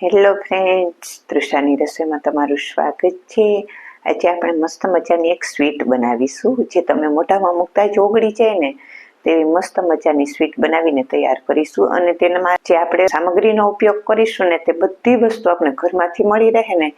Hello friends, તૃષાની રસોઈમાં તમારું સ્વાગત છે। આજે આપણે મસ્ત મજાની એક સ્વીટ બનાવીશું, જે તમે મોઢામાં મૂકતા જ ઓગળી જાય ને તેવી મસ્ત મજાની સ્વીટ બનાવીને તૈયાર કરીશું। અને તેમાં જે આપણે સામગ્રીનો ઉપયોગ કરીશું ને તે બધી વસ્તુ આપણે ઘરમાંથી મળી રહે ને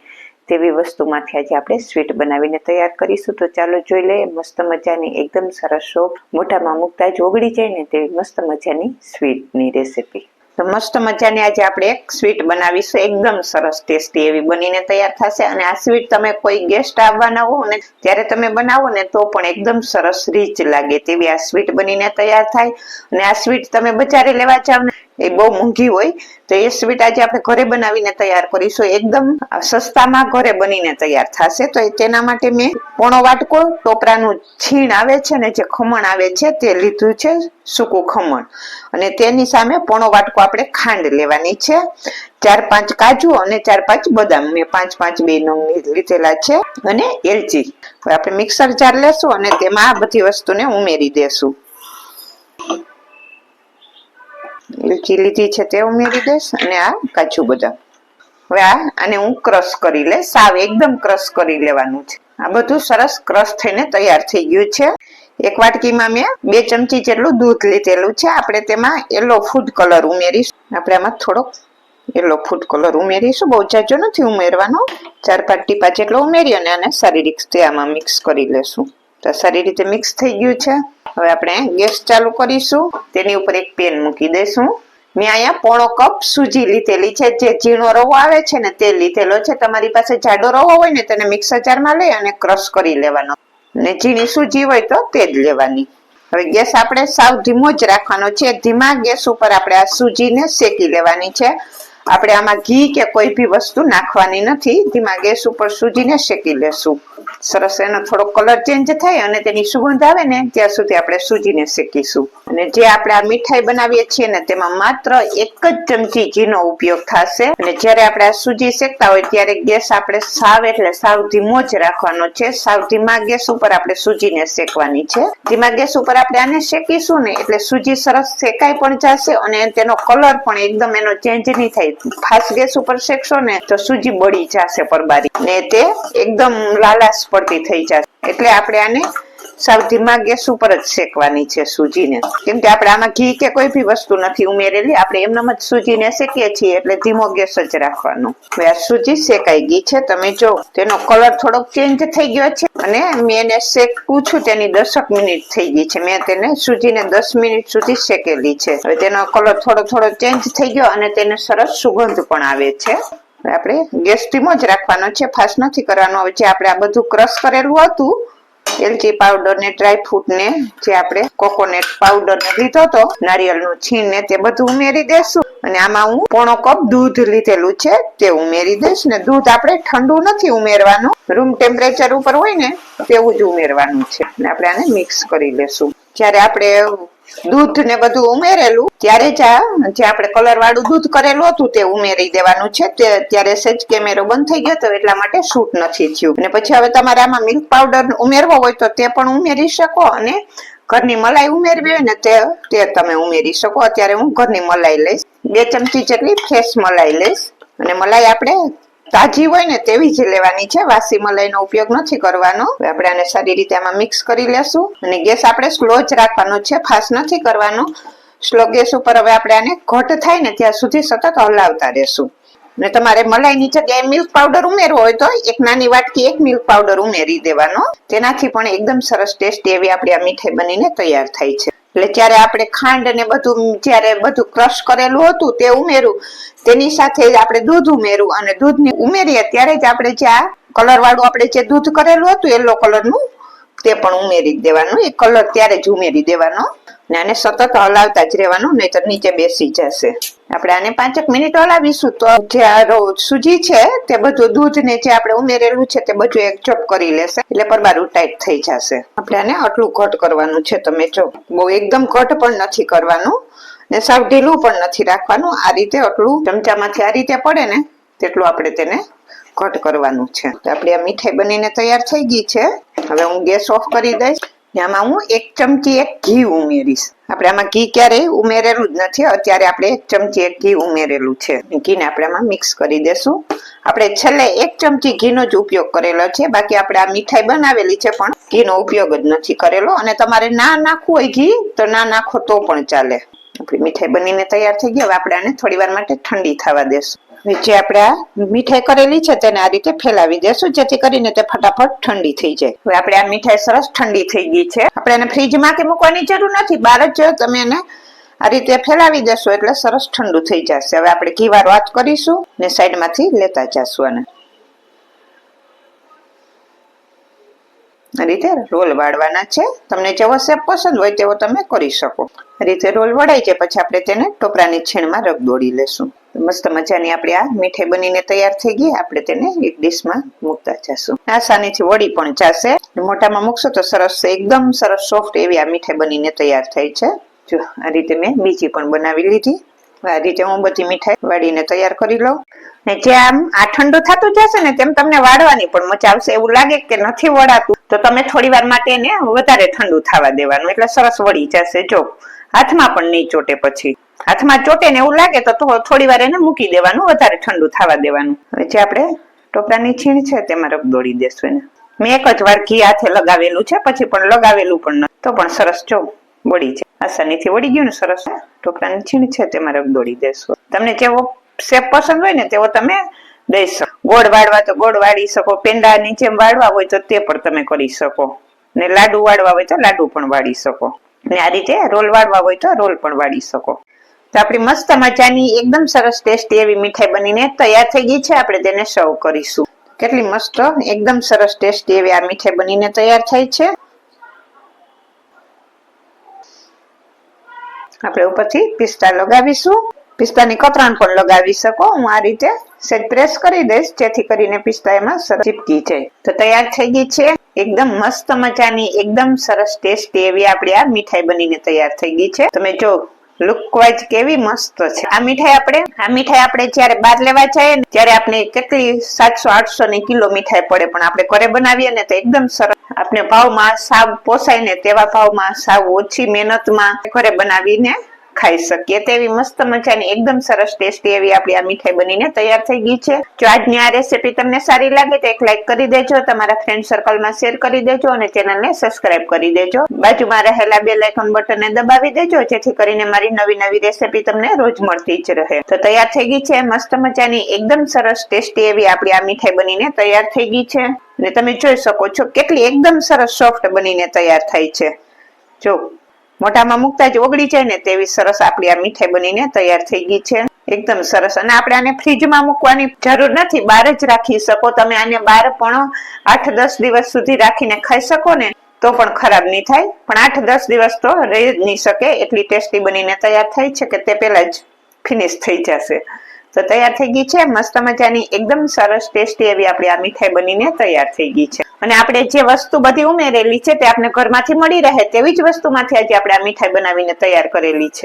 તેવી વસ્તુમાંથી આજે આપણે સ્વીટ બનાવીને તૈયાર કરીશું। તો ચાલો જોઈ લઈએ મસ્ત મજાની એકદમ સરસ મોઢામાં મૂકતા જ ઓગળી જાય ને તેવી મસ્ત મજાની સ્વીટની રેસીપી। તો મસ્ત મજાની આજે આપણે એક સ્વીટ બનાવીશું, એકદમ સરસ ટેસ્ટી એવી બનીને તૈયાર થશે। અને આ સ્વીટ તમે કોઈ ગેસ્ટ આવવાના હો ને ત્યારે તમે બનાવો ને તો પણ એકદમ સરસ રીચ લાગે તેવી આ સ્વીટ બનીને તૈયાર થાય। અને આ સ્વીટ તમે બજારે લેવા જાવ ને એ બહુ મોંઘી હોય, તો એ સ્વીટ આજે આપણે ઘરે બનાવીને તૈયાર કરીશું, એકદમ સસ્તામાં ઘરે બનીને તૈયાર થશે। તો તેના માટે મેં પોણો વાટકો ટોપરાનું છીણ આવે છે ને, જે ખમણ આવે છે તે લીધું છે, સૂકું ખમણ। અને તેની સામે પોણો વાટકો આપણે ખાંડ લેવાની છે, 4-5 કાજુ અને 4-5 બદામ મેં 5-5 બે નંગ લીધેલા છે, અને એલચી। હવે આપણે મિક્સર જાર લેશું અને તેમાં આ બધી વસ્તુને ઉમેરી દેશું। એલચી લીધી છે તે ઉમેરી દઈશ અને આ કાજુ બદામ। હવે આને હું ક્રશ કરી લઈશ, સાવ એકદમ ક્રશ કરી લેવાનું છે। આ બધું સરસ ક્રશ થઈને તૈયાર થઈ ગયું છે। એક વાટકીમાં મેં 2 ચમચી જેટલું દૂધ લીધેલું છે, આપણે તેમાં યલો ફૂડ કલર ઉમેરીશું। આપણે આમાં થોડોક યલો ફૂડ કલર ઉમેરીશું, બહુ જાજો નથી ઉમેરવાનો, 4-5 ટીપા જેટલો ઉમેરી અને આને સારી રીતે આમાં મિક્સ કરી લેશું। તો સારી રીતે મિક્સ થઈ ગયું છે। હવે આપણે ગેસ ચાલુ કરીશું, તેની ઉપર એક પેન મૂકી દઈશું। મેં અહીંયા પોણો કપ સૂજી લીધેલી છે, જે ઝીણો રવો આવે છે ને તે લીધેલો છે। તમારી પાસે જાડો રવો હોય ને તેને મિક્સર જારમાં લઈ અને ક્રશ કરી લેવાનો, ને ઝીણી સૂજી હોય તો તે જ લેવાની। હવે ગેસ આપણે સાવ ધીમો જ રાખવાનો છે, ધીમા ગેસ ઉપર આપણે આ સૂજીને શેકી લેવાની છે। આપણે આમાં ઘી કે કોઈ બી વસ્તુ નાખવાની નથી, ધીમા ગેસ ઉપર સૂજીને શેકી લેશું। સરસ એનો થોડો કલર ચેન્જ થાય અને તેની સુગંધ આવે ને ત્યાં સુધી આપણે સૂજીને શેકીશું। અને જે આપણે આ મીઠાઈ બનાવીએ છીએ ને તેમાં માત્ર 1 જ ચમચી ઘીનો ઉપયોગ થશે। અને જ્યારે આપણે આ સૂજી શેકતા હોય ત્યારે ગેસ આપણે સાવ એટલે સાવ ધીમો જ રાખવાનો છે, સાવ ધીમા ગેસ ઉપર આપણે સૂજીને શેકવાની છે। ધીમા ગેસ ઉપર આપણે આને શેકીશું ને એટલે સૂજી સરસ શેકાઈ પણ જશે અને તેનો કલર પણ એકદમ એનો ચેન્જ નહીં થાય। ફાસ્ટ ગેસ ઉપર શેકશો ને તો સૂજી બળી જશે પરબારી, ને તે એકદમ લાલાશ પડતી થઈ જશે। એટલે આપણે આને સાવ ધીમા ગેસ ઉપર જ શેકવાની છે સૂજીને, કેમ કે આપણે આમાં ઘી કે કોઈ બી વસ્તુ નથી ઉમેરેલી, આપણે એમનેમ જ સૂજીને શેકીએ છીએ એટલે ધીમો ગેસ જ રાખવાનો। હવે આ સૂજી શેકાઈ ગઈ છે, તમે જો તેનો કલર થોડોક ચેન્જ થઈ ગયો છે, અને મેં એને શેકું છું તેની 10 મિનિટ થઈ ગઈ છે, મેં તેને સૂજીને 10 મિનિટ સુધી શેકેલી છે। હવે તેનો કલર થોડો ચેન્જ થઈ ગયો અને તેને સરસ સુગંધ પણ આવે છે। આપણે ગેસ ધીમો જ રાખવાનો છે, ફાસ્ટ નથી કરવાનો। હવે જે આપણે આ બધું ક્રશ કરેલું હતું, એલચી પાવડર ને ડ્રાયફ્રૂટ ને જે આપણે કોકોનટ પાવડર ને લીધો હતો, નારિયેળનું છીણ ને તે બધું ઉમેરી દેશું। અને આમાં હું પોણો કપ દૂધ લીધેલું છે તે ઉમેરી દઈશ। ને દૂધ આપણે ઠંડુ નથી ઉમેરવાનું, રૂમ ટેમ્પરેચર ઉપર હોય ને તેવું જ ઉમેરવાનું છે। અને આપણે આને મિક્સ કરી લેશું। જ્યારે આપણે દૂધ ને બધું ઉમેરેલું ત્યારે જ જે આપણે કલર વાળું દૂધ કરેલું હતું તે ઉમેરી દેવાનું છે, ત્યારે સહેજ કેમેરો બંધ થઈ ગયો હતો એટલા માટે શૂટ નથી થયું। અને પછી હવે તમારે આમાં મિલ્ક પાવડર ઉમેરવો હોય તો તે પણ ઉમેરી શકો, અને ઘરની મલાઈ ઉમેરવી હોય ને તે તમે ઉમેરી શકો। અત્યારે હું ઘરની મલાઈ લઈશ, 2 ચમચી જેટલી ફ્રેશ મલાઈ લઈશ। અને મલાઈ આપણે તાજી હોય ને તેવી જ લેવાની છે, વાસી મલાઈનો ઉપયોગ નથી કરવાનો। હવે આપણે આને સારી રીતે આમાં મિક્સ કરી લેશું, અને ગેસ આપણે સ્લો જ રાખવાનો છે, ફાસ્ટ નથી કરવાનો, સ્લો ગેસ ઉપર। હવે આપણે આને ઘટ થાય ને ત્યાં સુધી સતત હલાવતા રહેશું। અને તમારે મલાઈની જગ્યાએ મિલ્ક પાવડર ઉમેરવો હોય તો 1 નાની વાટકી 1 મિલ્ક પાવડર ઉમેરી દેવાનો, તેનાથી પણ એકદમ સરસ ટેસ્ટી એવી આપણી આ મીઠાઈ બનીને તૈયાર થાય છે। એટલે જ્યારે આપણે ખાંડ ને બધું ક્રશ કરેલું હતું તે ઉમેરું, તેની સાથે આપણે દૂધ ઉમેરું, અને દૂધને ઉમેરીએ ત્યારે જ આપણે જે આ કલર વાળું આપણે જે દૂધ કરેલું હતું યલો કલરનું તે પણ ઉમેરી દેવાનું, એ કલર ત્યારે જ ઉમેરી દેવાનો। અને આને સતત હલાવતા જ રહેવાનું, નહીંતર નીચે બેસી જશે। આપણે આને 5 મિનિટ હલાવીશું તો જે આ સૂજી છે તે બધું દૂધ ને જે આપણે ઉમેરેલું છે તે બધું એકજોટ કરી લેશે, એટલે પરબારું ટાઈટ થઈ જશે। આપણે આને આટલું ઘટ કરવાનું છે, તમે જો બહુ એકદમ ઘટ પણ નથી કરવાનું ને સાવ ઢીલું પણ નથી રાખવાનું, આ રીતે આટલું ચમચામાંથી આ રીતે પડે ને તેટલું આપણે તેને ઘટ કરવાનું છે। તો આપણી આ મીઠાઈ બનીને તૈયાર થઈ ગઈ છે। હવે હું ગેસ ઓફ કરી દઈશ। આમાં હું 1 ચમચી ઘી ઉમેરીશ. આપણે આમાં ઘી ક્યારેય ઉમેરેલું જ નથી, અત્યારે આપણે 1 ચમચી ઘી ઉમેરેલું છે. ઘીને આપણે આમાં મિક્સ કરી દેશું. આપણે છેલ્લે 1 ચમચી ઘીનો જ ઉપયોગ કરેલો છે, બાકી આપણે આ મીઠાઈ બનાવેલી છે પણ ઘીનો ઉપયોગ જ નથી કરેલો. અને તમારે ના નાખવું હોય ઘી તો ના નાખો તો પણ ચાલે. આપણી મીઠાઈ બનીને તૈયાર થઈ ગઈ. હવે આપણે આને થોડી વાર માટે ઠંડી થવા દેશું. જે આપણે આ મીઠાઈ કરેલી છે તેને આ રીતે ફેલાવી દેશું, જેથી કરીને તે ફટાફટ ઠંડી થઈ જાય. હવે આપણે આ મીઠાઈ સરસ ઠંડી થઈ ગઈ છે. આપણે એને ફ્રીજમાં કે મૂકવાની જરૂર નથી, બહાર જ તમે એને આ રીતે ફેલાવી દેશો એટલે સરસ ઠંડુ થઈ જશે. હવે આપણે ઘી વાળો હાથ કરીશું ને સાઈડમાંથી લેતા જશું. આને આ રીતે રોલ વાળવાના છે. તમને જેવો શેપ પસંદ હોય તેવો તમે કરી શકો. આ રીતે રોલ વળાઈ જાય પછી આપણે તેને ટોપરાની છીણમાં રગદોળી લેશું. મસ્ત મજાની આપણી આ મીઠાઈ બનીને તૈયાર થઈ ગઈ. આપણે તેને એક ડીશમાં મૂકતા જશું. આસાનીથી વળી પણ જશે. મોટામાં મૂકશો તો સરસ એકદમ સરસ સોફ્ટ એવી આ મીઠાઈ બનીને તૈયાર થઈ છે. જો આ રીતે મેં બીજી પણ બનાવી લીધી. આ રીતે હું બધી મીઠાઈ વાળીને તૈયાર કરી લઉં. ને જેમ આ ઠંડુ થતું જશે ને તેમ તમને વાળવાની પણ મજા આવશે. એવું લાગે કે નથી વળાતું તો તમે થોડી વાર માટે એને વધારે ઠંડુ થવા દેવાનું, એટલે સરસ વળી જશે. જો હાથમાં પણ નહીં ચોટે. પછી હાથમાં ચોટે ને એવું લાગે તો થોડી વાર એને મૂકી દેવાનું, વધારે ઠંડુ થવા દેવાનું. હવે જે આપણે ટોપરાની છીણ છે તેમાં રગદોળી દેશું એને. મેં એક જ વાર ઘી હાથે લગાવેલું છે, પછી પણ લગાવેલું પણ નથી તો પણ સરસ જો વળી જાય. આસાનીથી વળી ગયું ને સરસ. ટોપરાની છીણ છે તેમાં રગદોળી દેશું. તમને જેવો શેપ પસંદ હોય ને તેવો તમે દઈ શકો. ગોળ વાળવા તો ગોળ વાળી શકો, પેંડાની જેમ વાળવા હોય તો તે પણ તમે કરી શકો, ને લાડુ વાળવા હોય તો લાડુ પણ વાળી શકો, ને આ રીતે રોલ વાળવા હોય તો રોલ પણ વાળી શકો. તો આપણી મસ્ત મજાની એકદમ સરસ ટેસ્ટી એવી મીઠાઈ બનીને તૈયાર થઈ ગઈ છે. આપણે તેને સર્વ કરીશું. કેટલી મસ્ત એકદમ સરસ ટેસ્ટી એવી આ મીઠાઈ બનીને તૈયાર થઈ છે. આપણે ઉપરથી પિસ્તા લગાવીશું. પિસ્તાની કતરાણ પણ લગાવી શકો. હું આ રીતે સેજ પ્રેસ કરી દઈશ જેથી કરીને પિસ્તા એમાં સરસ ચીપકી જાય. તો તૈયાર થઈ ગઈ છે એકદમ મસ્ત મજાની એકદમ સરસ ટેસ્ટી એવી આપણી આ મીઠાઈ બનીને તૈયાર થઈ ગઈ છે. તમે જો લુક વાઇઝ કેવી મસ્ત છે આ મીઠાઈ. આપણે જ્યારે બહાર લેવા જઈએ ને ત્યારે આપણે કેટલી 700-800 ની કિલો મીઠાઈ પડે, પણ આપણે ઘરે બનાવીએ ને તો એકદમ સરસ આપણે ભાવમાં સાવ પોસાય ને તેવા ભાવમાં સાવ ઓછી મહેનતમાં ઘરે બનાવીને ખાઈ શકીએ તેવી મસ્ત મજાની એકદમ સરસ ટેસ્ટી એવી આપણી આ મીઠાઈ બનીને તૈયાર થઈ ગઈ છે. જો આજની આ રેસીપી તમને સારી લાગે તો એક લાઈક કરી દેજો, તમારા ફ્રેન્ડ સર્કલમાં શેર કરી દેજો અને ચેનલને સબસ્ક્રાઇબ કરી દેજો. બાજુમાં રહેલા બેલ આઇકોન બટનને દબાવી દેજો જેથી કરીને મારી નવી નવી રેસીપી તમને રોજ મળતી જ રહે. તો તૈયાર થઈ ગઈ છે મસ્ત મજાની એકદમ સરસ ટેસ્ટી એવી આપણી આ મીઠાઈ બનીને તૈયાર થઈ ગઈ છે. અને તમે જોઈ શકો છો કેટલી એકદમ સરસ સોફ્ટ બનીને તૈયાર થઈ છે. જો મોઢામાં મૂકતા જ ઓગળી જાય ને તેવી સરસ આપણી આ મીઠાઈ બનીને તૈયાર થઈ ગઈ છે. એકદમ સરસ. અને આપણે આને ફ્રીજમાં મૂકવાની જરૂર નથી, બહાર જ રાખી શકો તમે. આને બહાર પણ 8-10 દિવસ સુધી રાખીને ખાઈ શકો ને તો પણ ખરાબ નહીં થાય, પણ 8-10 દિવસ તો રહી જ નહીં શકે એટલી ટેસ્ટી બનીને તૈયાર થઈ છે કે તે પહેલા જ ફિનિશ થઈ જશે. તો તૈયાર થઈ ગઈ છે મસ્ત મજાની એકદમ સરસ ટેસ્ટી એવી આપણી આ મીઠાઈ બનીને તૈયાર થઈ ગઈ છે. અને આપણે જે વસ્તુ બધી ઉમેરેલી છે તે આપણે ઘરમાંથી મળી રહે તેવી જ વસ્તુમાંથી આજે આપણે આ મીઠાઈ બનાવીને તૈયાર કરેલી છે.